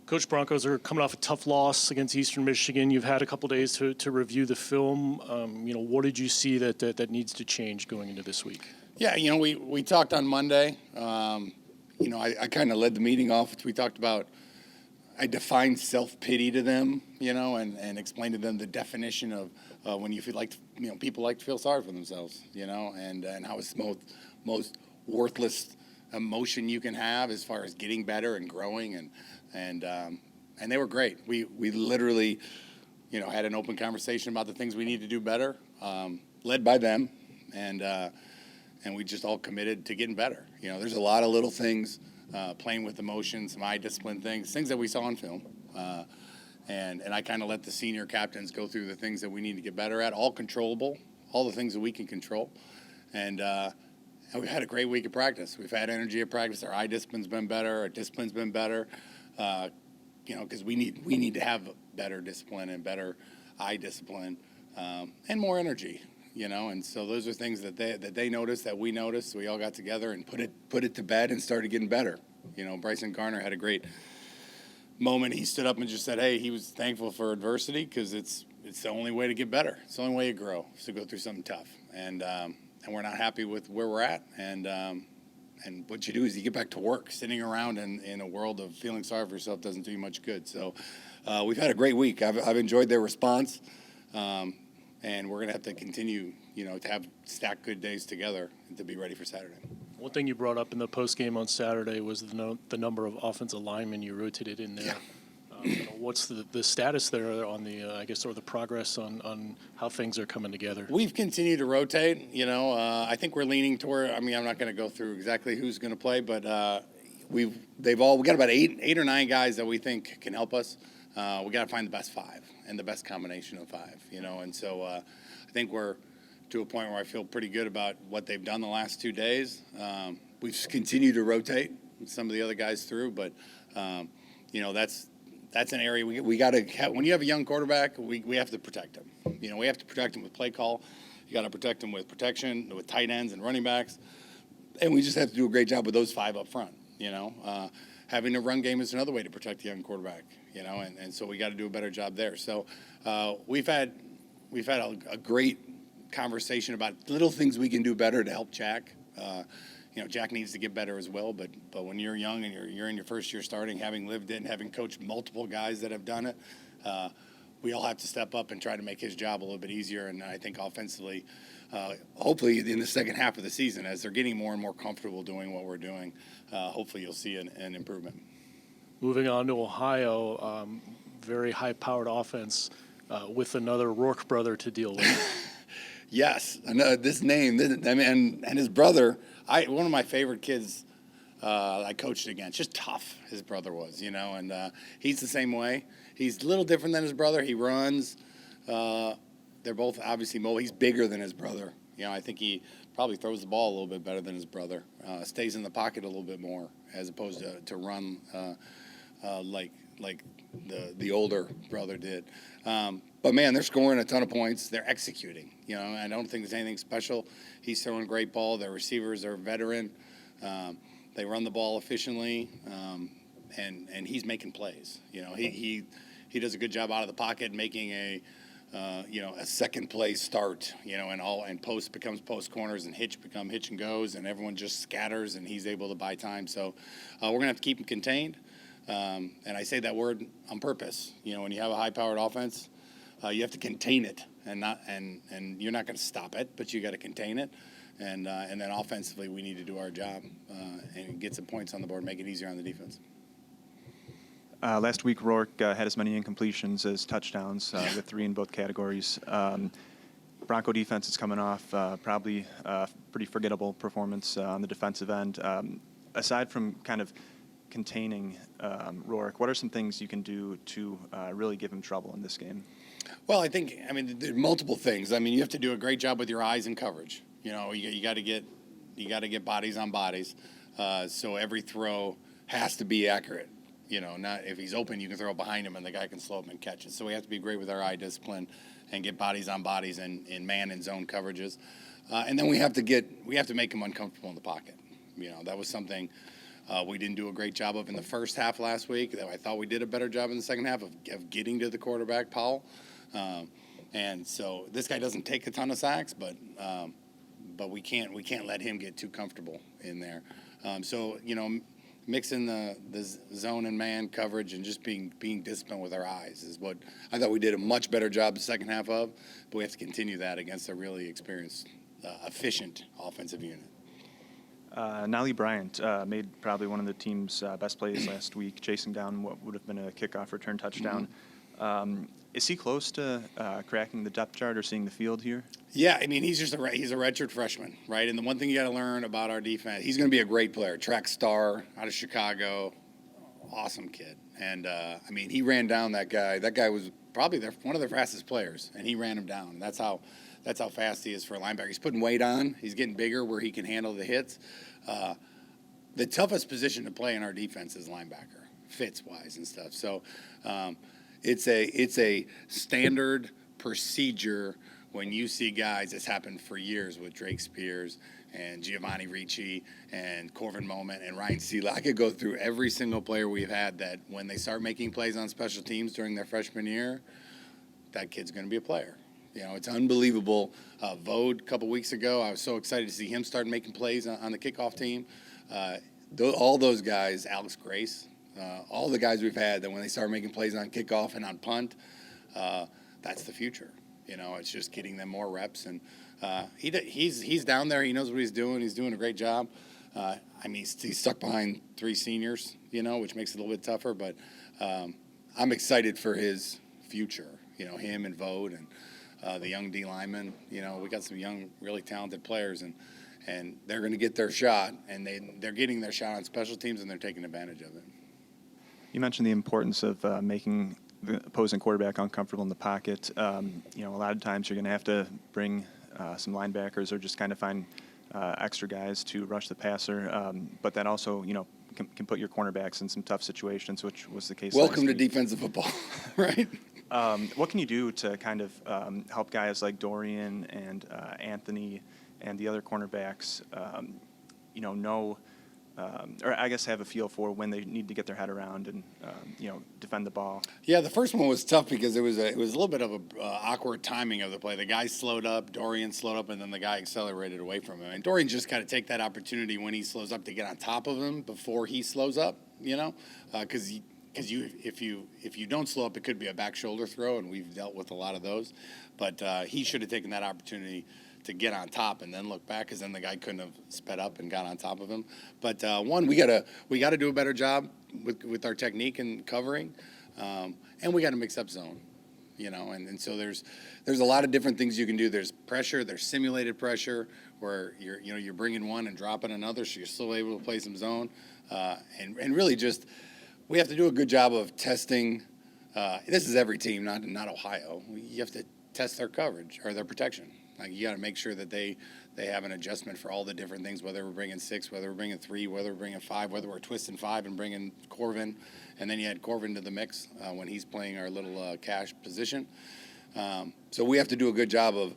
Coach, Broncos are coming off a tough loss against Eastern Michigan. You've had a couple days to review the film. What did you see that needs to change going into this week? Yeah, we talked on Monday. I kind of led the meeting off. We talked about, I defined self-pity to them, and explained to them the definition of when you feel like, people like to feel sorry for themselves, and how it's the most worthless emotion you can have as far as getting better and growing, and they were great. We literally, had an open conversation about the things we need to do better, led by them, and we just all committed to getting better. There's a lot of little things, playing with emotions, some eye discipline things that we saw on film. And I kind of let the senior captains go through the things that we need to get better at, all controllable, all the things that we can control. And we've had a great week of practice. We've had energy at practice. Our eye discipline's been better. Our discipline's been better. Because we need to have better discipline and better eye discipline, and more energy. And so those are things that they noticed, that we noticed. So we all got together and put it to bed and started getting better. Bryson Garner had a great moment. He stood up and just said, hey, he was thankful for adversity because it's the only way to get better. It's the only way to grow, is to go through something tough. And we're not happy with where we're at. And what you do is you get back to work. Sitting around in a world of feeling sorry for yourself doesn't do you much good. So we've had a great week. I've enjoyed their response. And we're going to have to continue, to have stacked good days together to be ready for Saturday. One thing you brought up in the postgame on Saturday was the number of offensive linemen you rotated in there. Yeah. What's the status there on the, or the progress on how things are coming together? We've continued to rotate. I think we're leaning toward, I'm not going to go through exactly who's going to play, but we got about eight or nine guys that we think can help us. We got to find the best five and the best combination of five, and so I think we're to a point where I feel pretty good about what they've done the last 2 days. We've continued to rotate some of the other guys through, but that's an area we got to have. When you have a young quarterback, we have to protect him. We have to protect him with play call. You got to protect him with protection, with tight ends and running backs, and we just have to do a great job with those five up front. Having a run game is another way to protect the young quarterback, and so we got to do a better job there. So we've had a great conversation about little things we can do better to help Jack. Jack needs to get better as well, but when you're young and you're in your first year starting, having lived it and having coached multiple guys that have done it, we all have to step up and try to make his job a little bit easier. And I think offensively, hopefully in the second half of the season, as they're getting more and more comfortable doing what we're doing, hopefully you'll see an improvement. Moving on to Ohio, very high-powered offense with another Rourke brother to deal with. Yes, I know this name, and his brother. One of my favorite kids I coached against. Just tough, his brother was, and he's the same way. He's a little different than his brother. He runs. They're both obviously mobile. He's bigger than his brother. I think he probably throws the ball a little bit better than his brother. Stays in the pocket a little bit more as opposed to run like the older brother did. But, man, they're scoring a ton of points. They're executing. I don't think there's anything special. He's throwing a great ball. Their receivers are veteran. They run the ball efficiently, and he's making plays. He does a good job out of the pocket making a second play start, and post becomes post corners and hitch become hitch and goes, and everyone just scatters, and he's able to buy time. So we're going to have to keep him contained. And I say that word on purpose. When you have a high-powered offense, you have to contain it, and you're not going to stop it, but you got to contain it. And then offensively, we need to do our job and get some points on the board, make it easier on the defense. Last week, Rourke had as many incompletions as touchdowns, with 3 in both categories. Bronco defense is coming off probably a pretty forgettable performance on the defensive end. Aside from kind of containing Rourke, what are some things you can do to really give him trouble in this game? Well, there are multiple things. You have to do a great job with your eyes and coverage. You got to get bodies on bodies. So every throw has to be accurate. Not if he's open, you can throw it behind him and the guy can slow up and catch it. So we have to be great with our eye discipline and get bodies on bodies in man and zone coverages. And then we have to make him uncomfortable in the pocket. That was something we didn't do a great job of in the first half last week. I thought we did a better job in the second half of getting to the quarterback, Powell. And so this guy doesn't take a ton of sacks, but we can't let him get too comfortable in there. So mixing the zone and man coverage and just being disciplined with our eyes is what I thought we did a much better job the second half of. But we have to continue that against a really experienced, efficient offensive unit. Nolly Bryant made probably one of the team's best plays last week, chasing down what would have been a kickoff return touchdown. Is he close to cracking the depth chart or seeing the field here? Yeah, I mean, he's a redshirt freshman, right? And the one thing you got to learn about our defense, he's going to be a great player, track star out of Chicago, awesome kid. And, I mean, he ran down that guy. That guy was probably one of their fastest players, and he ran him down. That's how fast he is for a linebacker. He's putting weight on. He's getting bigger where he can handle the hits. The toughest position to play in our defense is linebacker, fits-wise and stuff. So it's a standard procedure when you see guys. It's happened for years with Drake Spears and Giovanni Ricci and Corvin Moment and Ryan Seela. I could go through every single player we've had that when they start making plays on special teams during their freshman year, that kid's going to be a player. It's unbelievable. Vode a couple weeks ago, I was so excited to see him start making plays on the kickoff team. All those guys, Alex Grace, all the guys we've had that when they start making plays on kickoff and on punt, that's the future. It's just getting them more reps. And he's down there. He knows what he's doing. He's doing a great job. I mean, he's stuck behind 3 seniors, which makes it a little bit tougher. But I'm excited for his future, him and Vode and the young D linemen. We got some young, really talented players, and they're going to get their shot, and they're getting their shot on special teams, and they're taking advantage of it. You mentioned the importance of making the opposing quarterback uncomfortable in the pocket. A lot of times you're going to have to bring some linebackers or just kind of find extra guys to rush the passer, but that also, can put your cornerbacks in some tough situations, which was the case. Welcome to defensive football, right? What can you do to kind of help guys like Dorian and Anthony and the other cornerbacks, know, or I guess have a feel for when they need to get their head around and, defend the ball? Yeah, the first one was tough because it was a little bit of a awkward timing of the play. The guy slowed up, Dorian slowed up, and then the guy accelerated away from him. And Dorian just got to take that opportunity when he slows up to get on top of him before he slows up, because if you don't slow up, it could be a back shoulder throw, and we've dealt with a lot of those. But he should have taken that opportunity to get on top and then look back, because then the guy couldn't have sped up and got on top of him. But we gotta do a better job with our technique and covering, and we got to mix up zone, and so there's a lot of different things you can do. There's pressure, there's simulated pressure where you're bringing one and dropping another, so you're still able to play some zone, and really just we have to do a good job of testing. This is every team, not Ohio. You have to test their coverage or their protection. Like, you got to make sure that they have an adjustment for all the different things, whether we're bringing 6, whether we're bringing 3, whether we're bringing 5, whether we're twisting 5 and bringing Corvin. And then you add Corvin to the mix when he's playing our little cash position. So we have to do a good job of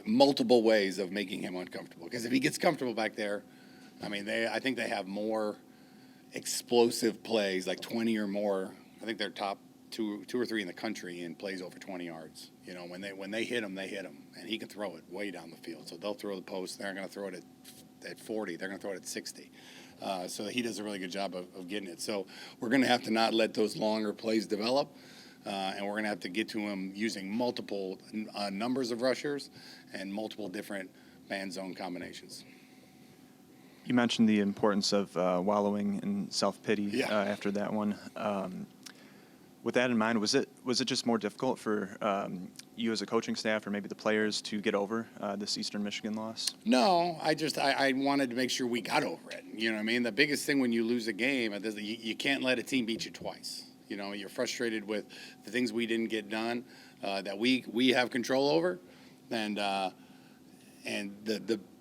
multiple ways of making him uncomfortable. Because if he gets comfortable back there, I mean, I think they have more explosive plays, like 20 or more. I think they're top two or three in the country in plays over 20 yards. When they hit him, and he can throw it way down the field. So they'll throw the post. They're going to throw it at 40. They're going to throw it at 60. So he does a really good job of getting it. So we're going to have to not let those longer plays develop, and we're going to have to get to him using multiple numbers of rushers and multiple different man zone combinations. You mentioned the importance of wallowing in self-pity after that one. With that in mind, was it just more difficult for you as a coaching staff or maybe the players to get over this Eastern Michigan loss? No, I wanted to make sure we got over it. You know what I mean? The biggest thing when you lose a game, you can't let a team beat you twice. You're frustrated with the things we didn't get done that we have control over, and the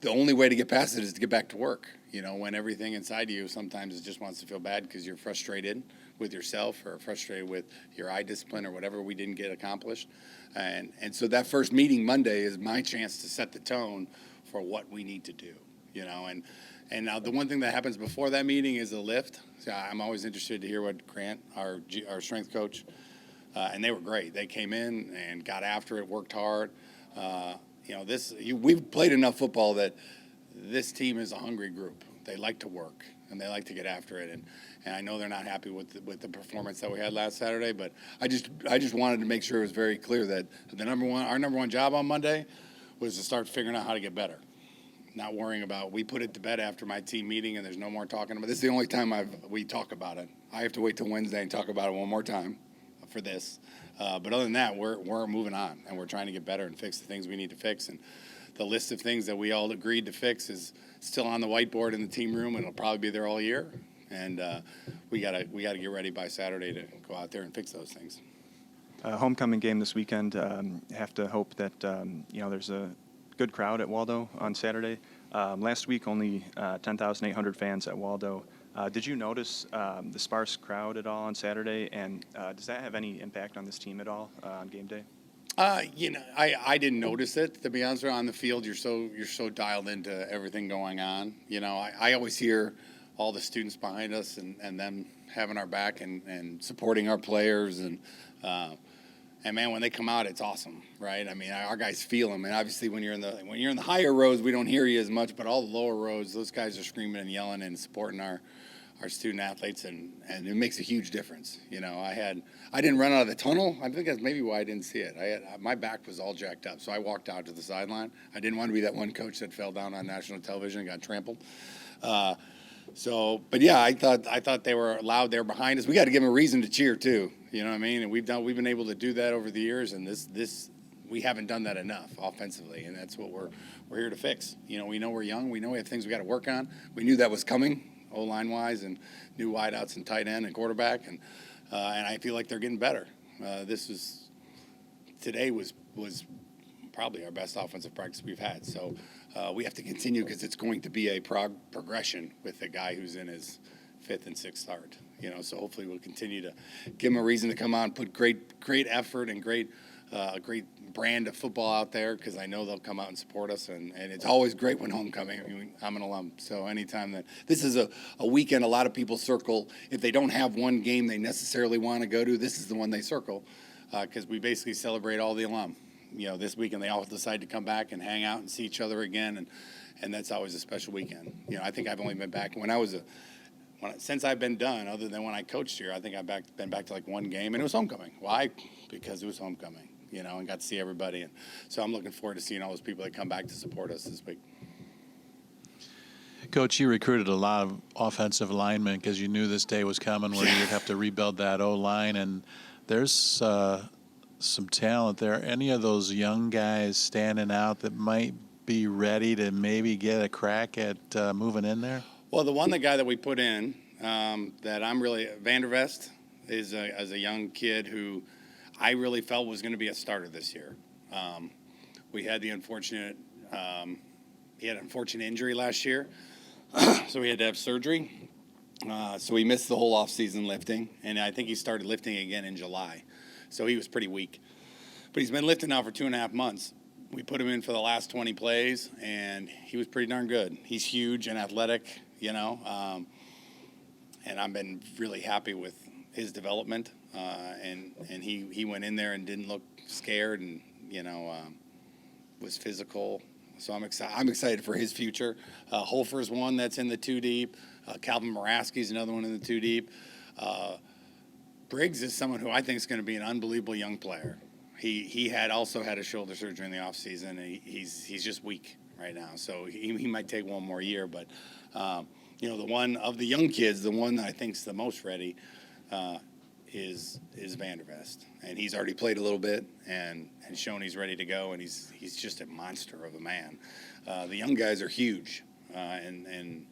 only way to get past it is to get back to work. When everything inside you sometimes it just wants to feel bad because you're frustrated with yourself or frustrated with your eye discipline or whatever we didn't get accomplished. And so that first meeting Monday is my chance to set the tone for what we need to do, And now the one thing that happens before that meeting is a lift. So I'm always interested to hear what Grant, our strength coach, and they were great. They came in and got after it, worked hard. We've played enough football that this team is a hungry group. They like to work and they like to get after it. And I know they're not happy with the performance that we had last Saturday, but I just wanted to make sure it was very clear that our number one job on Monday was to start figuring out how to get better. Not worrying about, we put it to bed after my team meeting and there's no more talking about it. This is the only time we talk about it. I have to wait till Wednesday and talk about it one more time for this. But other than that, we're moving on and we're trying to get better and fix the things we need to fix. And the list of things that we all agreed to fix is still on the whiteboard in the team room and it'll probably be there all year. And we gotta get ready by Saturday to go out there and fix those things. Homecoming game this weekend. Have to hope that there's a good crowd at Waldo on Saturday. Last week, only 10,800 fans at Waldo. Did you notice the sparse crowd at all on Saturday? And does that have any impact on this team at all on game day? I didn't notice it, to be honest with you. On the field, you're so dialed into everything going on. I always hear all the students behind us and them having our back and supporting our players and man, when they come out, it's awesome, right? I mean, our guys feel them, and obviously when you're in the higher rows, we don't hear you as much. But all the lower rows, those guys are screaming and yelling and supporting our student athletes, and it makes a huge difference. I didn't run out of the tunnel. I think that's maybe why I didn't see it. My back was all jacked up, so I walked out to the sideline. I didn't want to be that one coach that fell down on national television and got trampled. But yeah, I thought they were loud there behind us. We got to give them a reason to cheer too. You know what I mean? And we've been able to do that over the years, and this we haven't done that enough offensively, and that's what we're here to fix. We know we're young. We know we have things we got to work on. We knew that was coming, O-line wise, and new wideouts and tight end and quarterback, and I feel like they're getting better. Today was probably our best offensive practice we've had. So we have to continue because it's going to be a progression with a guy who's in his fifth and sixth start. So hopefully we'll continue to give him a reason to come out and put great effort and great brand of football out there, because I know they'll come out and support us. And it's always great when homecoming. I mean, I'm an alum, so anytime that this is a weekend, a lot of people circle. If they don't have one game they necessarily want to go to, this is the one they circle, because we basically celebrate all the alum. This weekend they all decide to come back and hang out and see each other again, and that's always a special weekend. I think I've only been back since I've been done, other than when I coached here. I think I've been back to like one game, and it was homecoming. Why? Because it was homecoming, and got to see everybody, and so I'm looking forward to seeing all those people that come back to support us this week. Coach, you recruited a lot of offensive linemen because you knew this day was coming where you'd have to rebuild that O-line, and there's some talent there. Any of those young guys standing out that might be ready to maybe get a crack at moving in there? Well, the guy that we put in that I'm really Vandervest is a young kid who I really felt was going to be a starter this year. We had he had an unfortunate injury last year, so he had to have surgery. So he missed the whole offseason lifting, and I think he started lifting again in July. So he was pretty weak. But he's been lifting now for 2.5 months. We put him in for the last 20 plays, and he was pretty darn good. He's huge and athletic, and I've been really happy with his development. And he went in there and didn't look scared, and was physical. So I'm excited for his future. Holfer's one that's in the 2 deep. Calvin Moraski's another one in the 2 deep. Briggs is someone who I think is going to be an unbelievable young player. He also had a shoulder surgery in the offseason, and he's just weak right now. So he might take one more year. But, the one of the young kids, the one that I think is the most ready is Vandervest. And he's already played a little bit and shown he's ready to go, and he's just a monster of a man. The young guys are huge, and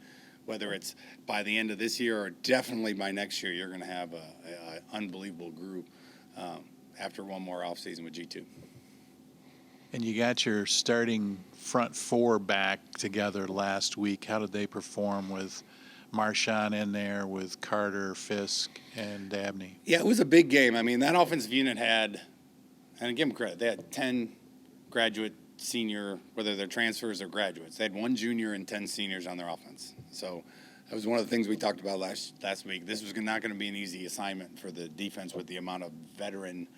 whether it's by the end of this year or definitely by next year, you're going to have an unbelievable group after one more offseason with G2. And you got your starting front four back together last week. How did they perform with Marshawn in there, with Carter, Fisk, and Dabney? Yeah, it was a big game. I mean, that offensive unit had, and I give them credit, they had 10 graduate senior, whether they're transfers or graduates. They had 1 junior and 10 seniors on their offense. So that was one of the things we talked about last week. This was not going to be an easy assignment for the defense with the amount of veteran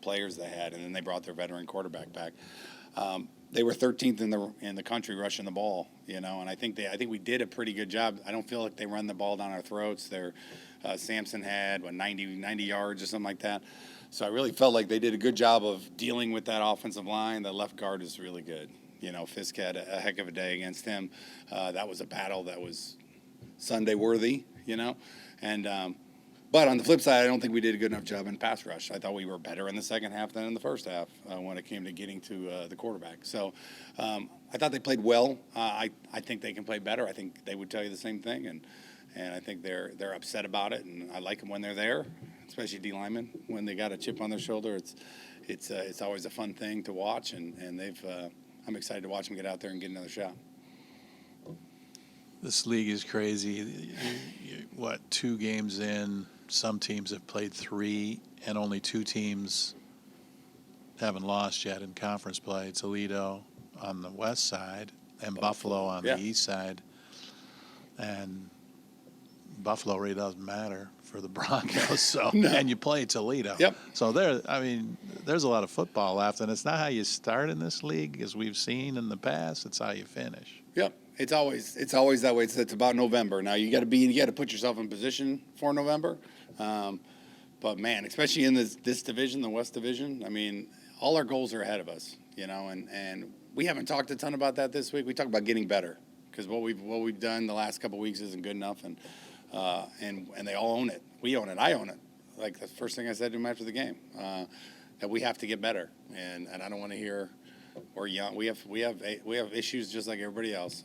players they had, and then they brought their veteran quarterback back. They were 13th in the country rushing the ball, and I think we did a pretty good job. I don't feel like they run the ball down our throats. Samson had 90 yards or something like that. So I really felt like they did a good job of dealing with that offensive line. The left guard is really good. Fisk had a heck of a day against him. That was a battle that was Sunday worthy, and. But on the flip side, I don't think we did a good enough job in pass rush. I thought we were better in the second half than in the first half when it came to getting to the quarterback. So I thought they played well. I think they can play better. I think they would tell you the same thing, and I think they're upset about it. And I like them when they're there, especially D linemen when they got a chip on their shoulder. It's always a fun thing to watch, and I'm excited to watch them get out there and get another shot. This league is crazy. 2 games in? Some teams have played 3, and only 2 teams haven't lost yet in conference play. Toledo on the west side and Buffalo on the east side. And Buffalo really doesn't matter for the Broncos. So No. And you play Toledo. Yep. So there's a lot of football left, and it's not how you start in this league, as we've seen in the past. It's how you finish. Yep. It's always that way. It's about November. Now you got to put yourself in position for November. But man, especially in this division, the West Division, all our goals are ahead of us, and we haven't talked a ton about that this week. We talked about getting better because what we've done the last couple of weeks isn't good enough, and they all own it. We own it. I own it. Like the first thing I said to him after the game, that we have to get better, and I don't want to hear. We're young. We have issues just like everybody else,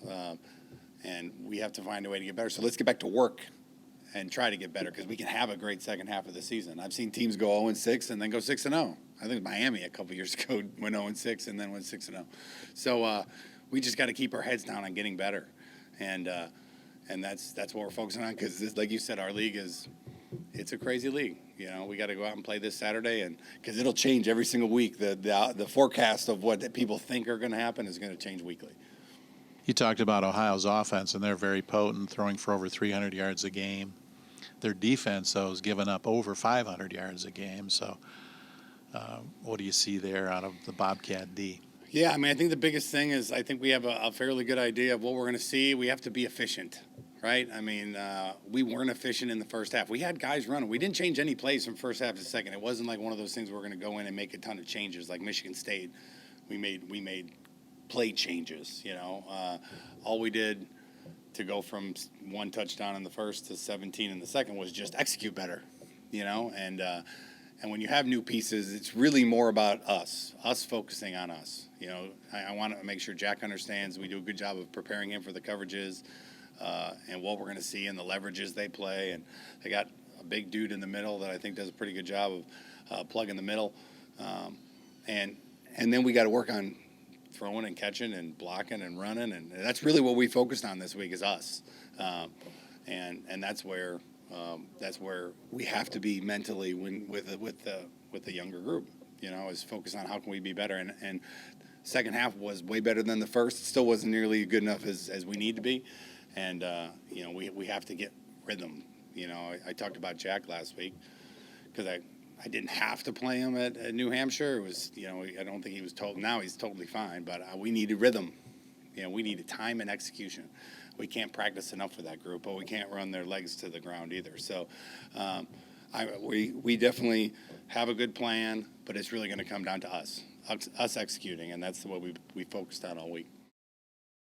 and we have to find a way to get better. So let's get back to work and try to get better because we can have a great second half of the season. I've seen teams go 0-6 and then go 6-0. I think Miami a couple years ago went 0-6 and then went 6-0. So we just got to keep our heads down on getting better, and that's what we're focusing on because, like you said, our league it's a crazy league. We got to go out and play this Saturday, and because it'll change every single week. The forecast of what people think are going to happen is going to change weekly. You talked about Ohio's offense, and they're very potent, throwing for over 300 yards a game. Their defense, though, is giving up over 500 yards a game. So what do you see there out of the Bobcat D? Yeah, I think the biggest thing is I think we have a fairly good idea of what we're going to see. We have to be efficient, right? We weren't efficient in the first half. We had guys running. We didn't change any plays from first half to second. It wasn't like one of those things where we're going to go in and make a ton of changes like Michigan State. We made play changes, all we did to go from 1 touchdown in the first to 17 in the second was just execute better, and when you have new pieces, it's really more about us focusing on us. I want to make sure Jack understands we do a good job of preparing him for the coverages and what we're going to see and the leverages they play. And they got a big dude in the middle that I think does a pretty good job of plugging the middle. And then we got to work on throwing and catching and blocking and running, and that's really what we focused on this week is us, and that's where we have to be mentally with the younger group, is focus on how can we be better, and second half was way better than the first. It still wasn't nearly good enough as we need to be, and we have to get rhythm. I talked about Jack last week because I didn't have to play him at New Hampshire. It was, I don't think he was told. Now he's totally fine, but we needed rhythm. We needed time and execution. We can't practice enough for that group, but we can't run their legs to the ground either. So we definitely have a good plan, but it's really going to come down to us executing, and that's what we focused on all week.